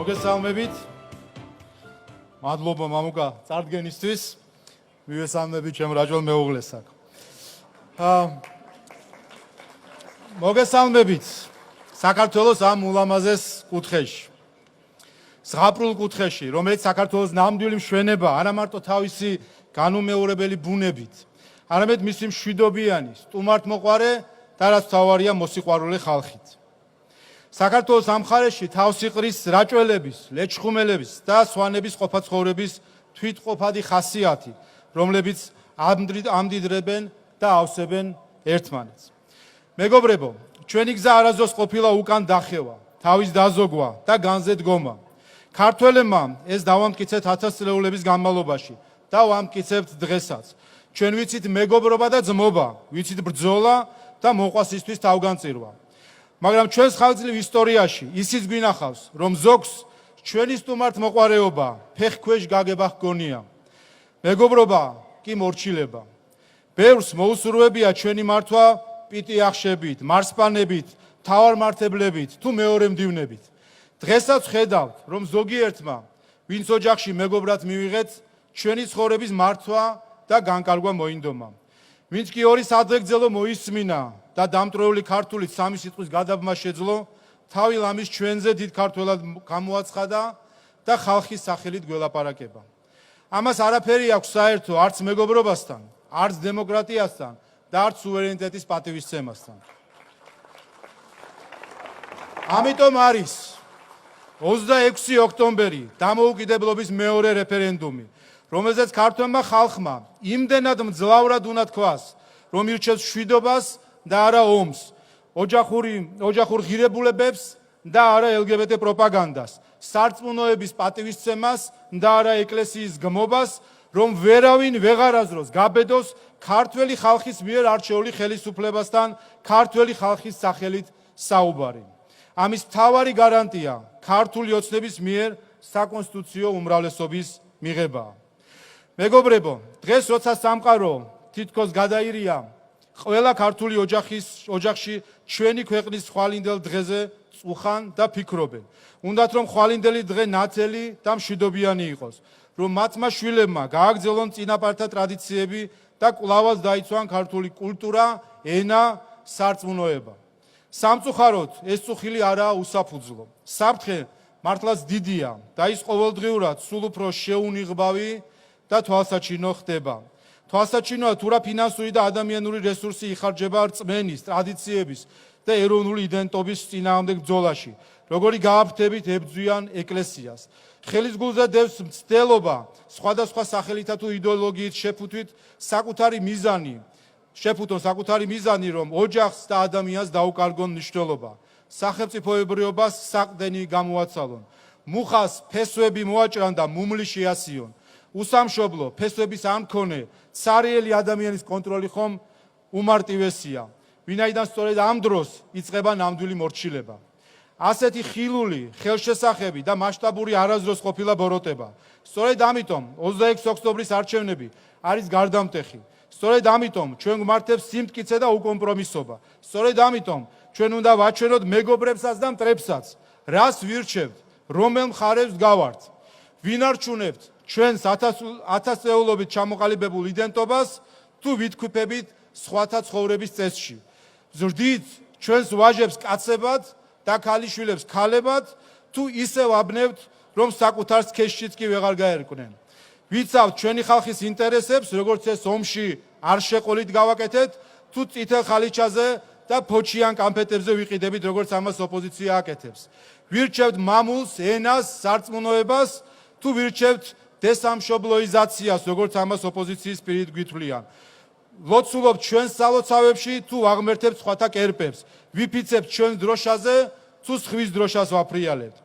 მოგესალმებით. მადლობა მამუკა წარდგენისთვის. მივესალმებით ჩემ რაჯულ მეუღლეს აქ. მოგესალმებით საქართველოს ამ ულამაზეს კუთხეში. ზღაპრულ კუთხეში, რომელიც საქართველოს ნამდვილი მშვენება, არა მარტო თავისი განუმეორებელი ბუნებით, არამედ მისი მშვიდობიანი, სტუმართმოყვარე და რაც თავარია მოსიყვარულე ხალხით. საქართველოს ამ მხარეში თავს იყრის რაჭველების, ლეჩხუმელების და სვანების ყოფაცხოვრების თვითყოფადი ხასიათი, რომლებიც ამდიდრებენ და ავსებენ ერთმანეთს. მეგობრებო, ჩვენი გზა არასდროს ყოფილა უკან დახევა, თავის დაზოგვა და განზე დგომა. ქართველებმა ეს დავამტკიცეთ 1000 წლეულების განმავლობაში და ვამტკიცებთ დღესაც. ჩვენ ვიცით მეგობრობა და ძმობა, ვიცით ბრძოლა და მოყვასისთვის თავგანწირვა. მაგრამ ჩვენს ხალხის ისტორიაში ისიც გვინახავს, რომ ზოგს ჩვენი სტუმართმოყვარეობა ფეხქვეშ გაგება ჰგონია. მეგობრობა კი მორჩილება. ბევრს მოუსურვებია ჩვენი მართვა პიტიახშებით, მარსპანებით, თავარმართებლებით თუ მეორე მდივნებით. დღესაც ხედავთ, რომ ზოგიერთმა, ვინც ოჯახში მეგობრად მივიღეთ, ჩვენი ცხოვრების მართვა და განკარგვა მოინდომა. ვინც კი ორი სადღეგრძელო მოისმინა და დამტრეული ქართული სამი სიტყვის გადაბმა შეძლო, თავი ლამის ჩვენზე დიდ ქართველად გამოაცხადა და ხალხის სახელით გველაპარაკება. ამას არაფერი აქვს საერთო არც მეგობრობასთან, არც დემოკრატიასთან და არც სუვერენიტეტის პატივისცემასთან. ამიტომ არის 26 ოქტომბერი დამოუკიდებლობის მეორე რეფერენდუმი, რომელზეც ქართველმა ხალხმა იმდენად მძლავრად უნდა თქვას, რომ ირჩევს მშვიდობას და არა ომს, ოჯახურ ღირებულებებს და არა LGBT პროპაგანდას, სარწმუნოების პატივისცემას და არა ეკლესიის გმობას, რომ ვერავინ ვეღარ აზროს გაბედოს ქართველი ხალხის მიერ არჩეული ხელისუფლებასთან ქართველი ხალხის სახელით საუბარი. ამის მთავარი გარანტია ქართული ოცნების მიერ საკონსტიტუციო უმრავლესობის მიღებაა. მეგობრებო, დღეს როცა სამყარო თითქოს გადაირია ყველა ქართული ოჯახში ჩვენი ქვეყნის ხვალინდელ დღეზე წუხან და ფიქრობენ. უნდათ რომ ხვალინდელი დღე ნათელი და მშვიდობიანი იყოს, რომ მათმა შვილებმა გააგრძელონ წინაპართა ტრადიციები და კვლავაც დაიცვან ქართული კულტურა, ენა, სარწმუნოება. სამწუხაროდ ეს წუხილი არაა უსაფუძვლო. საფრთხე მართლაც დიდია და ის ყოველდღიურად სულ უფრო შეუნიღბავი და თვალსაჩინო ხდება. თვალსაჩინოა თუ რა ფინანსური და ადამიანური რესურსი იხარჯება რწმენის, ტრადიციების და ეროვნული იდენტობის წინააღმდეგ ბრძოლაში, როგორი გააფრთებით ებრძვიან ეკლესიას. ხელის გულზე დევს მცდელობა სხვადასხვა სახელითა თუ იდეოლოგიით შეფუთონ საკუთარი მიზანი, რომ ოჯახს და ადამიანს დაუკარგონ მნიშვნელობა, სახელმწიფოებრიობას საყრდენი გამოაცალონ, მუხას ფესვები მოაჭრან და მუმლი შეასიონ. უსამშობლო ფესვების არ მქონე ცარიელი ადამიანის კონტროლი ხომ უმარტივესია, ვინაიდან სწორედ ამ დროს იწყება ნამდვილი მორჩილება. ასეთი ხილული, ხელშესახები და მასშტაბური არასდროს ყოფილა ბოროტება. სწორედ ამიტომ 26 ოქტომბრის არჩევნები არის გარდამტეხი. სწორედ ამიტომ ჩვენ გვმართებს სიმტკიცე და უკომპრომისობა. სწორედ ამიტომ ჩვენ უნდა ვაჩვენოთ მეგობრებსაც და მტრებსაც, რას ვირჩევთ, რომელ მხარეს გავართ. ვინარჩუნებთ ჩვენს 1000 წლეულობით ჩამოყალიბებულ იდენტობას თუ ვითქვიფებით სხვათა ცხოვრების წესში. ზრდით ჩვენს ვაჟებს კაცებად და ქალიშვილებს ქალებად თუ ისევ აბნევთ, რომ საკუთარ სქესშიც კი ვეღარ გაერკვნენ. ვიცავთ ჩვენი ხალხის ინტერესებს, როგორც ეს ომში არ შეყოლით გავაკეთეთ, თუ წითელ ხალიჩაზე და ფოჩიან კამფეტებზე ვიყიდებით, როგორც ამას ოპოზიცია აკეთებს. ვირჩევთ მამულს, ენას, სარწმუნოებას, თუ ვირჩევთ დესამშობლოიზაციას, როგორც ამას ოპოზიციის პირით გვითვლიან. ლოცულობთ ჩვენს სალოცავებში, თუ აღმერთებთ სხვათა კერპებს. ვიფიცებთ ჩვენს დროშაზე, თუ სხვის დროშას ვაფრიალებთ.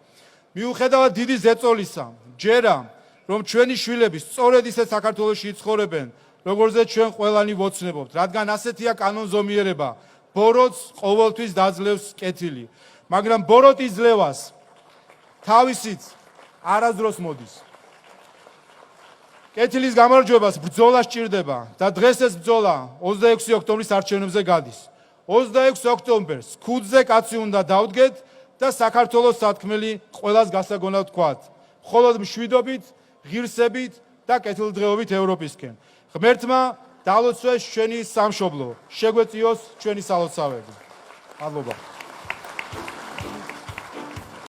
მიუხედავად დიდი ზეწოლისა, ჯერა, რომ ჩვენი შვილები სწორედ ისე საქართველოში იცხოვრებენ, როგორზეც ჩვენ ყველანი ვოცნებობთ, რადგან ასეთია კანონზომიერება, ბოროტს ყოველთვის დაძლევს კეთილი. მაგრამ ბოროტის ძლევას თავისით არასდროს მოდის. კეთილის გამარჯვებას ბრძოლა სჭირდება და დღეს ეს ბრძოლა 26 ოქტომბრის არჩევნებზე გადის. 26 ოქტომბერს ქუდზე კაცი უნდა დავდგეთ და საქართველოს სათქმელი ყველას გასაგონად ვთქვათ. მხოლოდ მშვიდობით, ღირსებით და კეთილდღეობით ევროპისკენ. ღმერთმა დალოცვეს ჩვენი სამშობლო, შეგვეწიოს ჩვენი სალოცავები. მადლობა.